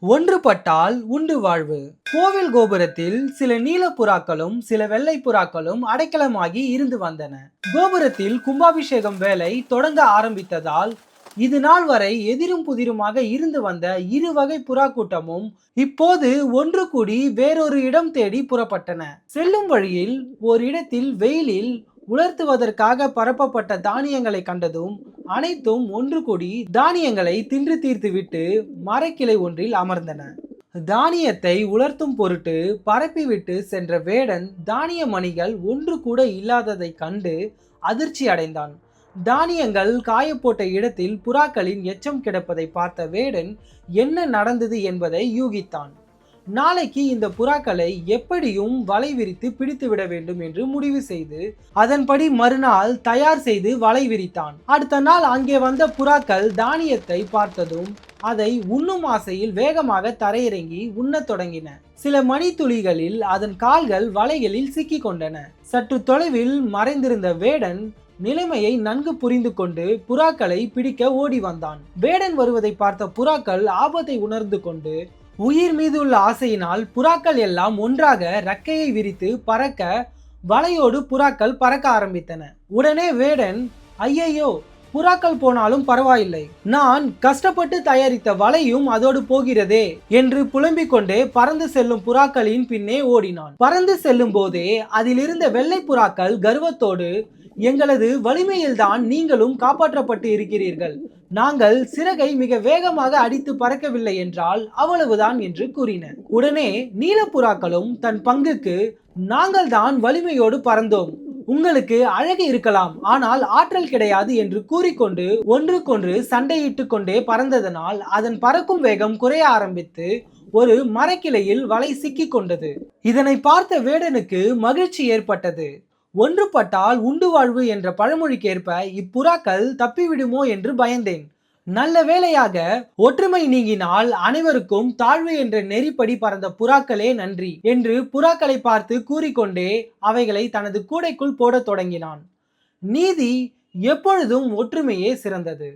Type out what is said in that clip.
ஒன்றுபட்டால் உண்டு வாழ்வு. கோவில் கோபுரத்தில் சில நீல புறாக்களும் சில வெள்ளை புறாக்களும் அடைக்கலமாகி இருந்து வந்தன. கோபுரத்தில் கும்பாபிஷேகம் வேலை தொடங்க ஆரம்பித்ததால் இது நாள் வரை எதிரும் புதிருமாக இருந்து வந்த இரு வகை புறா கூட்டமும் இப்போது ஒன்று கூடி வேறொரு இடம் தேடி புறப்பட்டன. செல்லும் வழியில் ஓரிடத்தில் வெயிலில் உலர்த்துவதற்காக பரப்பப்பட்ட தானியங்களை கண்டதும் அனைத்தும் ஒன்று கூடி தானியங்களை தின்று தீர்த்துவிட்டு மரக்கிளை ஒன்றில் அமர்ந்தன. தானியத்தை உலர்த்தும் பொருட்டு பரப்பிவிட்டு சென்ற வேடன் தானிய மணிகள் ஒன்று கூட இல்லாததை கண்டு அதிர்ச்சி அடைந்தான். தானியங்கள் காயப்போட்ட இடத்தில் புறாக்களின் எச்சம் கிடப்பதை பார்த்த வேடன் என்ன நடந்தது என்பதை யூகித்தான். நாளைக்கு இந்த புறாக்களை எப்படியும் வலை விரித்து பிடித்து விட வேண்டும் என்று முடிவு செய்து அதன்படி மறுநாள் தயார் செய்து வலை விரித்தான். அடுத்த நாள் அங்கே வந்த புறாக்கள் தானியத்தை பார்த்ததும் அதை உண்ணும் ஆசையில் வேகமாக தரையிறங்கி உண்ணத் தொடங்கின. சில மணித்துளிகளில் அதன் கால்கள் வலைகளில் சிக்கி கொண்டன. சற்று தொலைவில் மறைந்திருந்த வேடன் நிலைமையை நன்கு புரிந்து கொண்டு புறாக்களை பிடிக்க ஓடி வந்தான். வேடன் வருவதை பார்த்த புறாக்கள் ஆபத்தை உணர்ந்து கொண்டு உயிர் மீது உள்ள ஆசையினால் புறாக்கள் எல்லாம் ஒன்றாக ரெக்கையை விரித்து பறக்க வலையோடு புறாக்கள் பறக்க ஆரம்பித்தன. உடனே வேடன், ஐயையோ, புறாக்கள் போனாலும் பரவாயில்லை, நான் கஷ்டப்பட்டு தயாரித்த வலையும் அதோடு போகிறதே என்று புலம்பிக் கொண்டே பறந்து செல்லும் புறாக்களின் பின்னே ஓடினான். பறந்து செல்லும் போதே அதிலிருந்த வெள்ளை புறாக்கள் கர்வத்தோடு, எங்களது வலிமையில்தான் நீங்களும் காப்பாற்றப்பட்டு இருக்கிறீர்கள், நாங்கள் சிறகை மிக வேகமாக அடித்து பறக்கவில்லை என்றால் அவ்வளவுதான் என்று கூறின. உடனே நீலப்புறாக்களும் தன் பங்குக்கு, நாங்கள் தான் வலிமையோடு பறந்தோம், உங்களுக்கு அழகு இருக்கலாம் ஆனால் ஆற்றல் கிடையாது என்று கூறிக்கொண்டு ஒன்றுக்கொன்று சண்டையிட்டு கொண்டே பறந்ததனால் அதன் பறக்கும் வேகம் குறைய ஆரம்பித்து ஒரு மரக்கிளையில் வலை சிக்கி கொண்டது. இதனை பார்த்த வேடனுக்கு மகிழ்ச்சி ஏற்பட்டது. ஒன்றுபட்டால் உண்டு வாழ்வு என்ற பழமொழிக்கேற்ப இப்புறாக்கள் தப்பிவிடுமோ என்று பயந்தேன். நல்ல வேளையாக ஒற்றுமை நீங்கினால் அனைவருக்கும் தாழ்வு என்ற நெறிப்படி பறந்த புறாக்களே நன்றி என்று புறாக்களை பார்த்து கூறிக்கொண்டே அவைகளை தனது கூடைக்குள் போடத் தொடங்கினான். நீதி எப்பொழுதும் ஒற்றுமையே சிறந்தது.